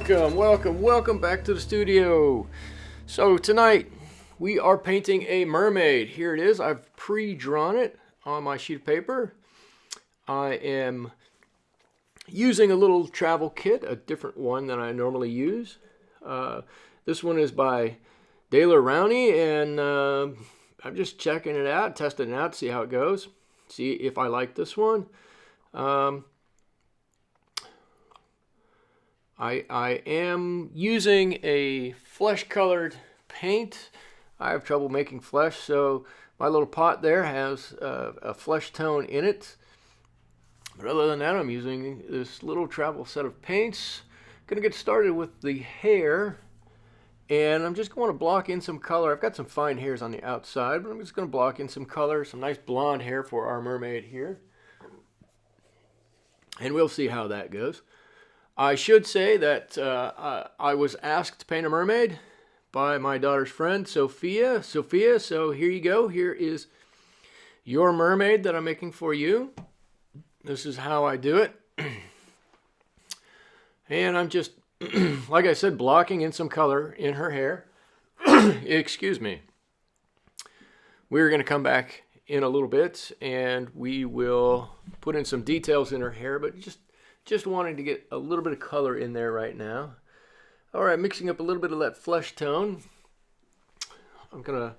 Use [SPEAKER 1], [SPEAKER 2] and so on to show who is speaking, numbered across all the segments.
[SPEAKER 1] Welcome back to the studio. So tonight we are painting a mermaid. Here it is. I've pre-drawn it on my sheet of paper. I am using a little travel kit, a different one than I normally use. This one is by Daler-Rowney, and I'm just checking it out, testing it out, see how it goes, see if I like this one. I am using a flesh-colored paint. I have trouble making flesh, so my little pot there has a flesh tone in it. But other than that, I'm using this little travel set of paints. Gonna get started with the hair, and I'm just going to block in some color. I've got some fine hairs on the outside, but I'm just going to block in some color, some nice blonde hair for our mermaid here. And we'll see how that goes. I should say that I was asked to paint a mermaid by my daughter's friend, Sophia. So here you go. Here is your mermaid that I'm making for you. This is how I do it. And I'm just, like I said, blocking in some color in her hair. Excuse me. We're going to come back in a little bit, and we will put in some details in her hair, but just wanting to get a little bit of color in there right now. All right, mixing up a little bit of that flesh tone. I'm gonna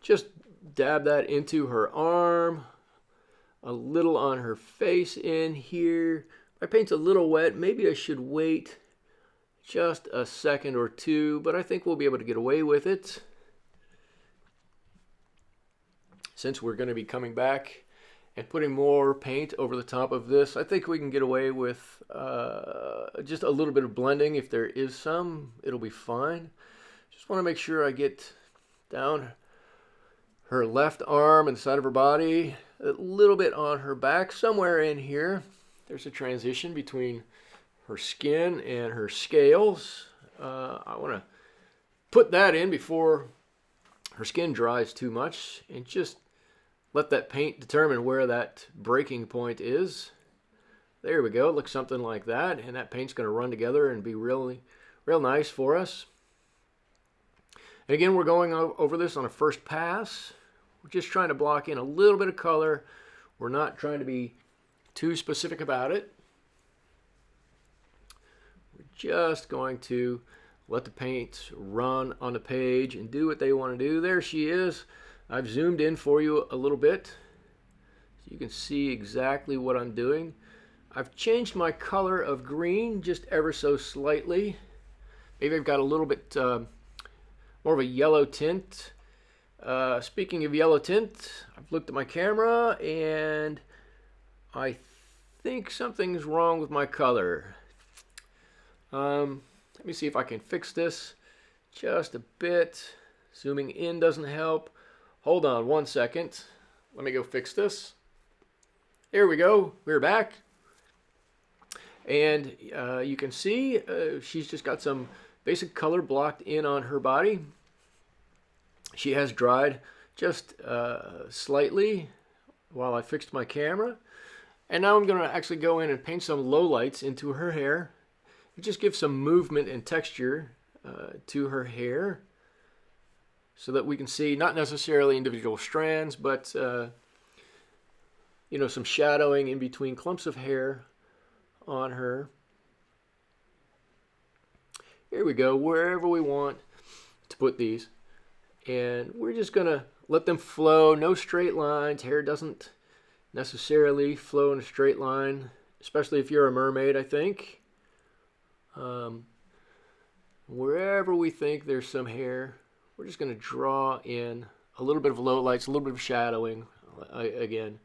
[SPEAKER 1] just dab that into her arm, a little on her face in here. My paint's a little wet. Maybe I should wait just a second or two, but I think we'll be able to get away with it. Since we're gonna be coming back and putting more paint over the top of this, I think we can get away with just a little bit of blending. If there is some, it'll be fine. Just want to make sure I get down her left arm and the side of her body, a little bit on her back, somewhere in here. There's a transition between her skin and her scales. I want to put that in before her skin dries too much, and just let that paint determine where that breaking point is. There we go. It looks something like that. And that paint's going to run together and be real nice for us. And again, we're going over this on a first pass. We're just trying to block in a little bit of color. We're not trying to be too specific about it. We're just going to let the paint run on the page and do what they want to do. There she is. I've zoomed in for you a little bit so you can see exactly what I'm doing. I've changed my color of green just ever so slightly. Maybe I've got a little bit more of a yellow tint. Speaking of yellow tint, I've looked at my camera and I think something's wrong with my color. Let me see if I can fix this just a bit. Zooming in doesn't help. Hold on one second. Let me go fix this. Here we go. We're back. And you can see she's just got some basic color blocked in on her body. She has dried just slightly while I fixed my camera. And now I'm going to actually go in and paint some lowlights into her hair. It just gives some movement and texture to her hair, so that we can see not necessarily individual strands, but you know, some shadowing in between clumps of hair on her. Here we go, wherever we want to put these. And we're just gonna let them flow, no straight lines. Hair doesn't necessarily flow in a straight line, especially if you're a mermaid, I think. Wherever we think there's some hair, we're just going to draw in a little bit of low lights, a little bit of shadowing, again,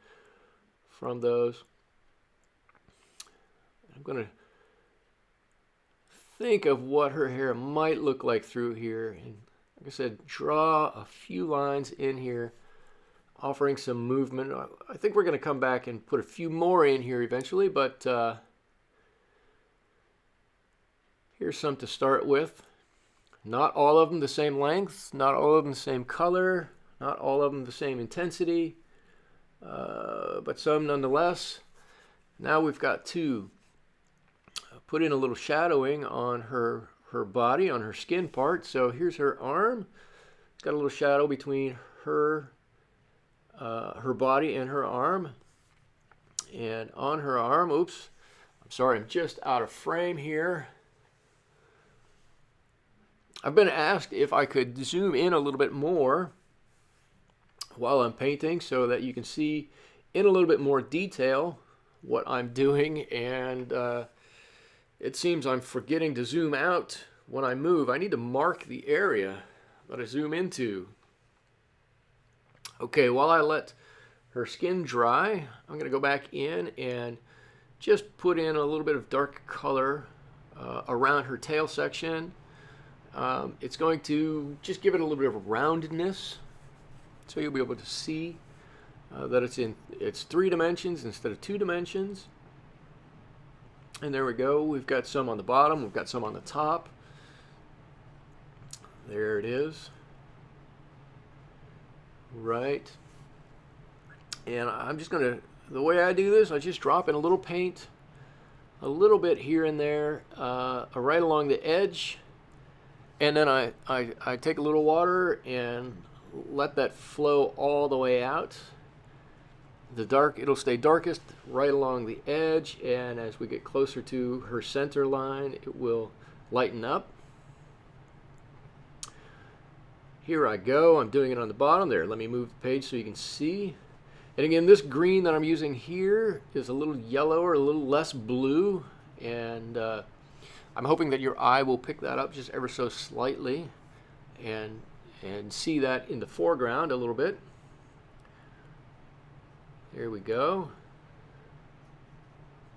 [SPEAKER 1] from those. I'm going to think of what her hair might look like through here. And like I said, draw a few lines in here, offering some movement. I think we're going to come back and put a few more in here eventually, but here's some to start with. Not all of them the same length, not all of them the same color, not all of them the same intensity, but some nonetheless. Now we've got to put in a little shadowing on her body, on her skin part. So here's her arm. It's got a little shadow between her body and her arm. And on her arm, oops, I'm sorry, I'm just out of frame here. I've been asked if I could zoom in a little bit more while I'm painting so that you can see in a little bit more detail what I'm doing, and it seems I'm forgetting to zoom out when I move. I need to mark the area that I zoom into. Okay, while I let her skin dry, I'm going to go back in and just put in a little bit of dark color around her tail section. It's going to just give it a little bit of roundedness, so you'll be able to see that it's 3 dimensions instead of 2 dimensions. And there we go. We've got some on the bottom, we've got some on the top. There it is. Right. And I'm just going to, the way I do this, I just drop in a little paint, a little bit here and there, right along the edge. And then I take a little water and let that flow all the way out. It'll stay darkest right along the edge, and as we get closer to her center line, it will lighten up. Here I go. I'm doing it on the bottom there. Let me move the page so you can see. And again, this green that I'm using here is a little yellower, a little less blue, and I'm hoping that your eye will pick that up just ever so slightly and see that in the foreground a little bit. There we go.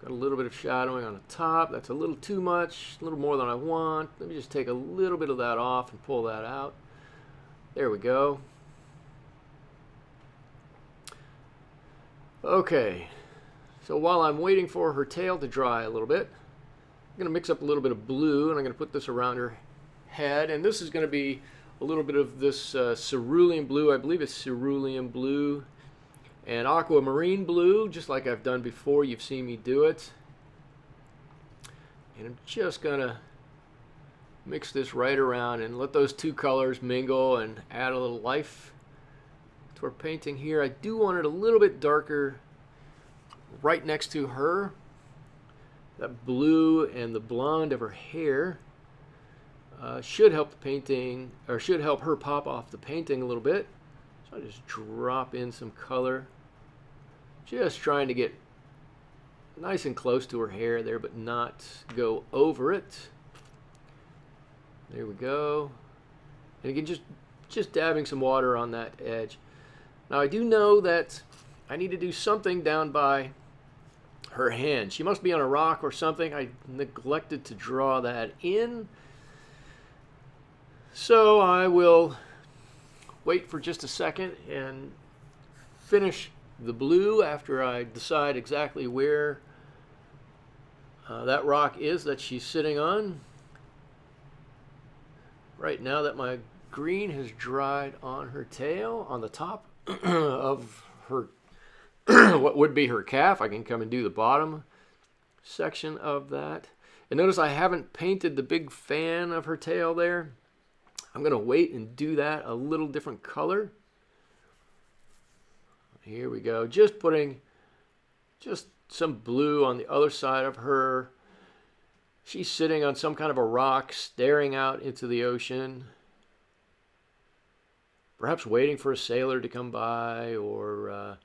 [SPEAKER 1] Got a little bit of shadowing on the top. That's a little too much, a little more than I want. Let me just take a little bit of that off and pull that out. There we go. Okay, so while I'm waiting for her tail to dry a little bit, I'm going to mix up a little bit of blue, and I'm going to put this around her head. And this is going to be a little bit of this cerulean blue. I believe it's cerulean blue and aquamarine blue, just like I've done before. You've seen me do it. And I'm just going to mix this right around and let those 2 colors mingle and add a little life to our painting here. I do want it a little bit darker right next to her. That blue and the blonde of her hair should help the painting, or should help her pop off the painting a little bit. So I just drop in some color, just trying to get nice and close to her hair there, but not go over it. There we go. And again, just dabbing some water on that edge. Now I do know that I need to do something down by her hand. She must be on a rock or something. I neglected to draw that in. So I will wait for just a second and finish the blue after I decide exactly where that rock is that she's sitting on. Right now that my green has dried on her tail, on the top of her what would be her calf, I can come and do the bottom section of that. And notice I haven't painted the big fan of her tail there. I'm going to wait and do that a little different color. Here we go. Just putting just some blue on the other side of her. She's sitting on some kind of a rock, staring out into the ocean. Perhaps waiting for a sailor to come by, or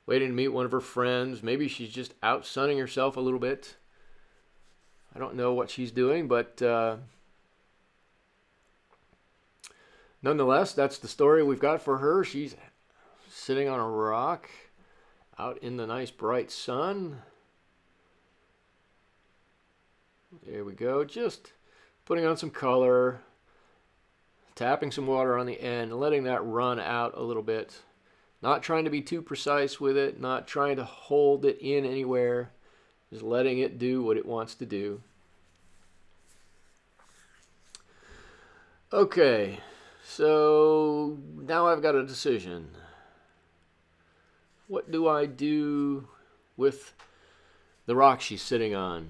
[SPEAKER 1] waiting to meet one of her friends. Maybe she's just out sunning herself a little bit. I don't know what she's doing, but nonetheless, that's the story we've got for her. She's sitting on a rock out in the nice bright sun. There we go. Just putting on some color, tapping some water on the end, and letting that run out a little bit. Not trying to be too precise with it, not trying to hold it in anywhere, just letting it do what it wants to do. Okay, so now I've got a decision. What do I do with the rock she's sitting on?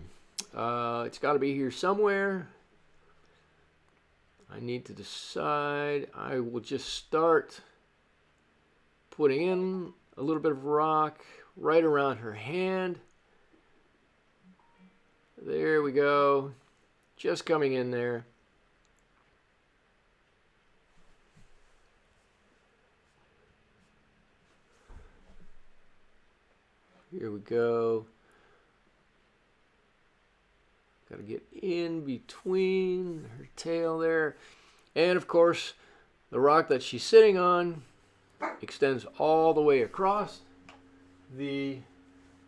[SPEAKER 1] It's got to be here somewhere. I need to decide. I will just start putting in a little bit of rock right around her hand. There we go. Just coming in there. Here we go. Got to get in between her tail there. And of course, the rock that she's sitting on extends all the way across the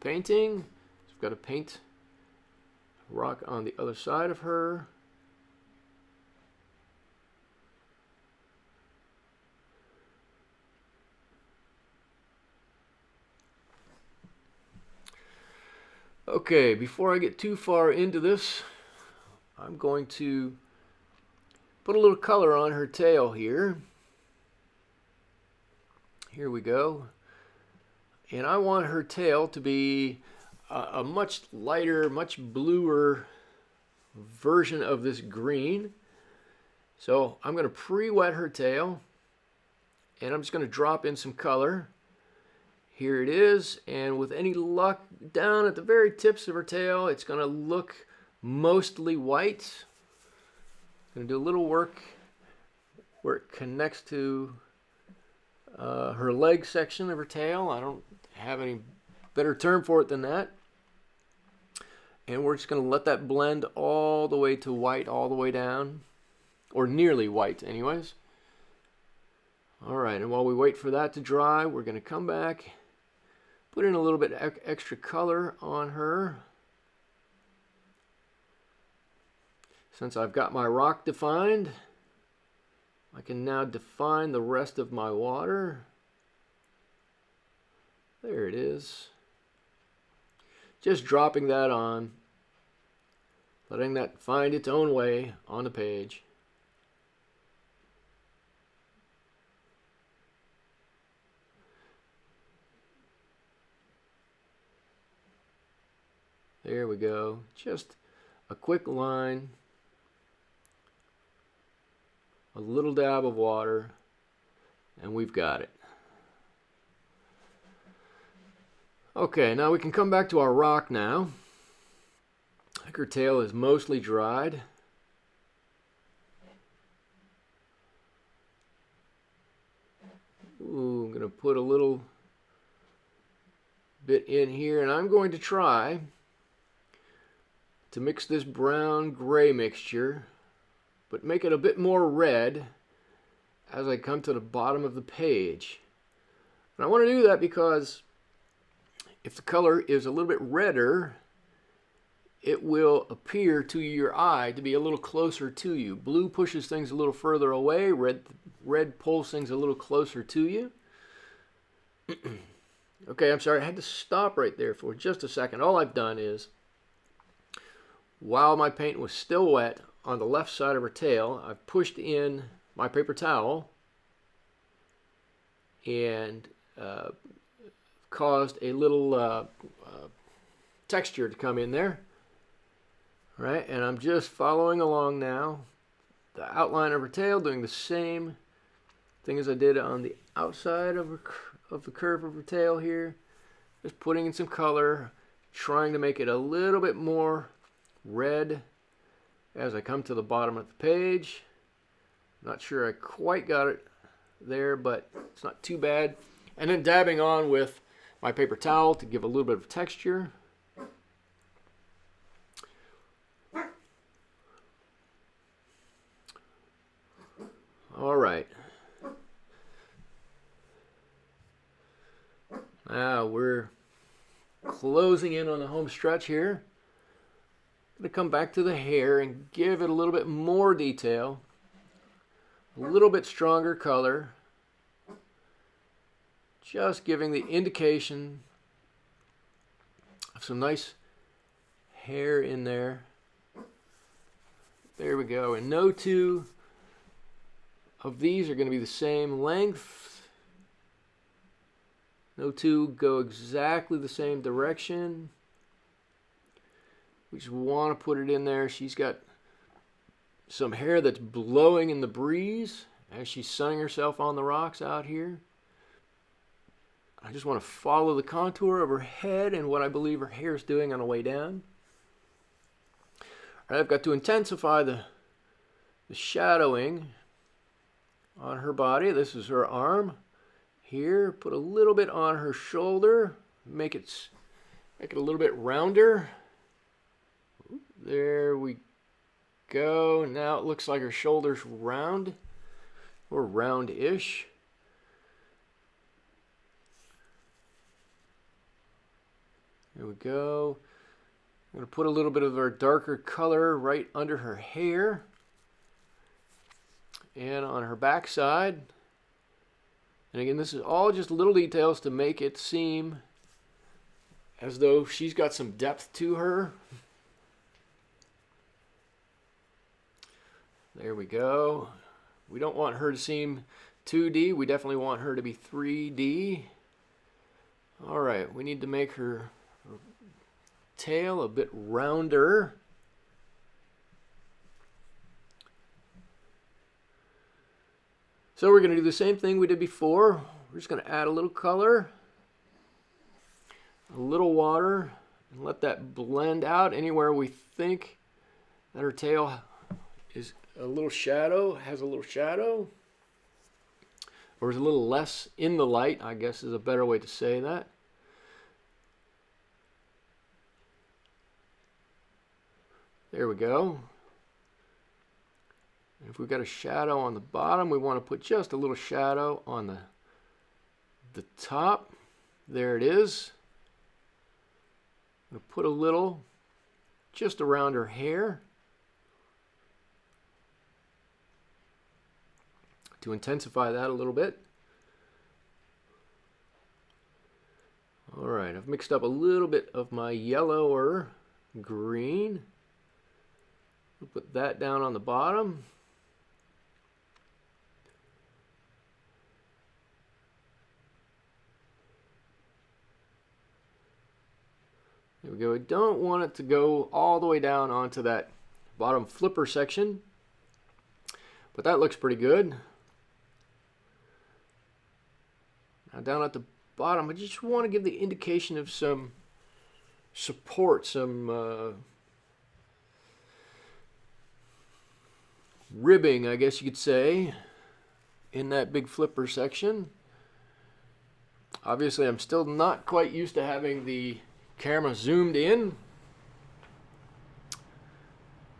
[SPEAKER 1] painting. So we've got to paint rock on the other side of her. Okay, before I get too far into this, I'm going to put a little color on her tail here. Here we go. And I want her tail to be a much lighter, much bluer version of this green. So I'm going to pre-wet her tail, and I'm just going to drop in some color. Here it is, and with any luck, down at the very tips of her tail, it's going to look mostly white. I'm going to do a little work where it connects to her leg section of her tail. I don't have any better term for it than that. And we're just going to let that blend all the way to white, all the way down, or nearly white anyways. All right, and while we wait for that to dry, we're going to come back, put in a little bit extra color on her. Since I've got my rock defined, I can now define the rest of my water. There it is. Just dropping that on, letting that find its own way on the page. There we go. Just a quick line, a little dab of water, and we've got it. Okay, now we can come back to our rock now. I think her tail is mostly dried. Ooh, I'm going to put a little bit in here, and I'm going to try to mix this brown-gray mixture, but make it a bit more red as I come to the bottom of the page. And I want to do that because if the color is a little bit redder, it will appear to your eye to be a little closer to you. Blue pushes things a little further away, red pulls things a little closer to you. Okay, I'm sorry, I had to stop right there for just a second. All I've done is, while my paint was still wet on the left side of her tail, I've pushed in my paper towel and caused a little texture to come in there. Right, and I'm just following along now, the outline of her tail, doing the same thing as I did on the outside of the curve of her tail here. Just putting in some color, trying to make it a little bit more red as I come to the bottom of the page. Not sure I quite got it there, but it's not too bad. And then dabbing on with my paper towel to give a little bit of texture. All right. Now we're closing in on the home stretch here. I'm going to come back to the hair and give it a little bit more detail, a little bit stronger color, just giving the indication of some nice hair in there. There we go. And no two of these are going to be the same length. No two go exactly the same direction. We just want to put it in there. She's got some hair that's blowing in the breeze as she's sunning herself on the rocks out here. I just want to follow the contour of her head and what I believe her hair is doing on the way down. All right, I've got to intensify the shadowing on her body. This is her arm here. Put a little bit on her shoulder. Make it a little bit rounder. There we go. Now it looks like her shoulder's round, or round-ish. There we go. I'm going to put a little bit of our darker color right under her hair and on her backside. And again, this is all just little details to make it seem as though she's got some depth to her. There we go. We don't want her to seem 2D. We definitely want her to be 3D. All right, we need to make her tail a bit rounder. So we're going to do the same thing we did before. We're just going to add a little color, a little water, and let that blend out anywhere we think that her tail is a little shadow, has a little shadow, or is a little less in the light, I guess is a better way to say that. There we go. And if we've got a shadow on the bottom, we want to put just a little shadow on the top. There it is. I'm going to put a little just around her hair to intensify that a little bit. All right, I've mixed up a little bit of my yellower green. We'll put that down on the bottom. There we go. I don't want it to go all the way down onto that bottom flipper section, but that looks pretty good. Now down at the bottom, I just want to give the indication of some support, some ribbing, I guess you could say, in that big flipper section. Obviously, I'm still not quite used to having the camera zoomed in.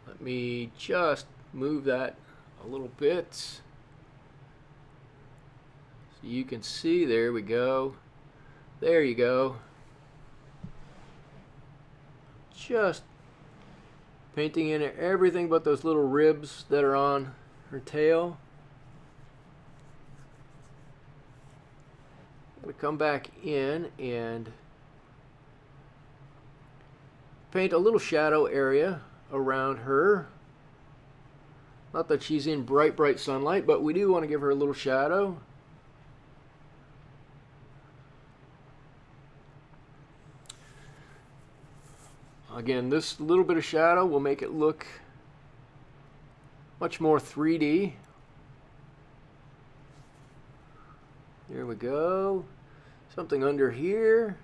[SPEAKER 1] Let me just move that a little bit so you can see. There we go. There you go. Just painting in everything but those little ribs that are on her tail. I'm going to come back in and paint a little shadow area around her. Not that she's in bright sunlight, but we do want to give her a little shadow. Again, this little bit of shadow will make it look much more 3D. There we go. Something under here.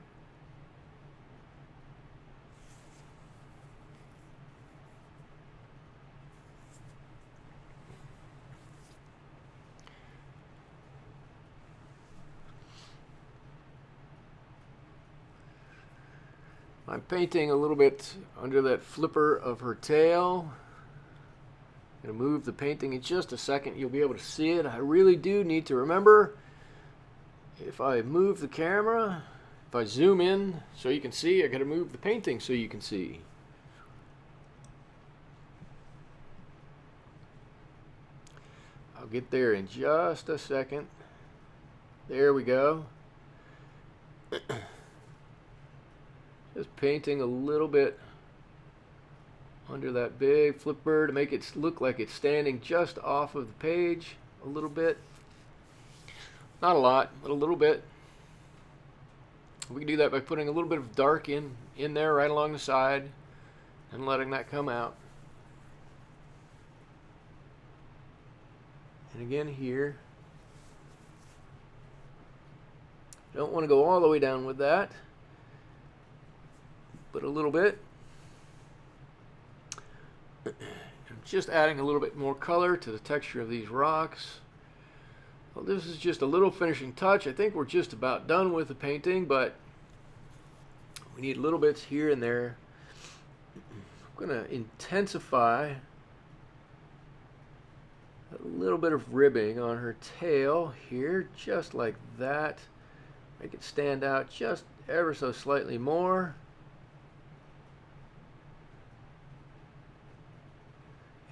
[SPEAKER 1] I'm painting a little bit under that flipper of her tail. I'm going to move the painting in just a second. You'll be able to see it. I really do need to remember, if I move the camera, if I zoom in so you can see, I got to move the painting so you can see. I'll get there in just a second. There we go. Just painting a little bit under that big flipper to make it look like it's standing just off of the page a little bit. Not a lot, but a little bit. We can do that by putting a little bit of dark in there right along the side and letting that come out. And again here. Don't want to go all the way down with that, but a little bit. I'm just adding a little bit more color to the texture of these rocks. Well, this is just a little finishing touch. I think we're just about done with the painting, but we need little bits here and there. I'm going to intensify a little bit of ribbing on her tail here, just like that. Make it stand out just ever so slightly more.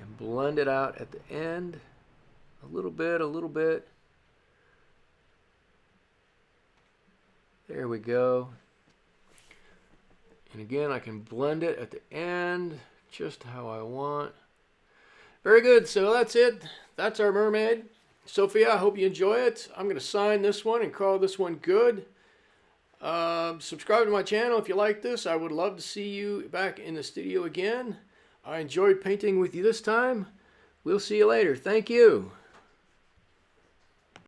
[SPEAKER 1] And blend it out at the end. A little bit, a little bit. There we go. And again, I can blend it at the end just how I want. Very good. So that's it. That's our mermaid. Sophia, I hope you enjoy it. I'm going to sign this one and call this one good. Subscribe to my channel if you like this. I would love to see you back in the studio again. I enjoyed painting with you this time. We'll see you later. Thank you.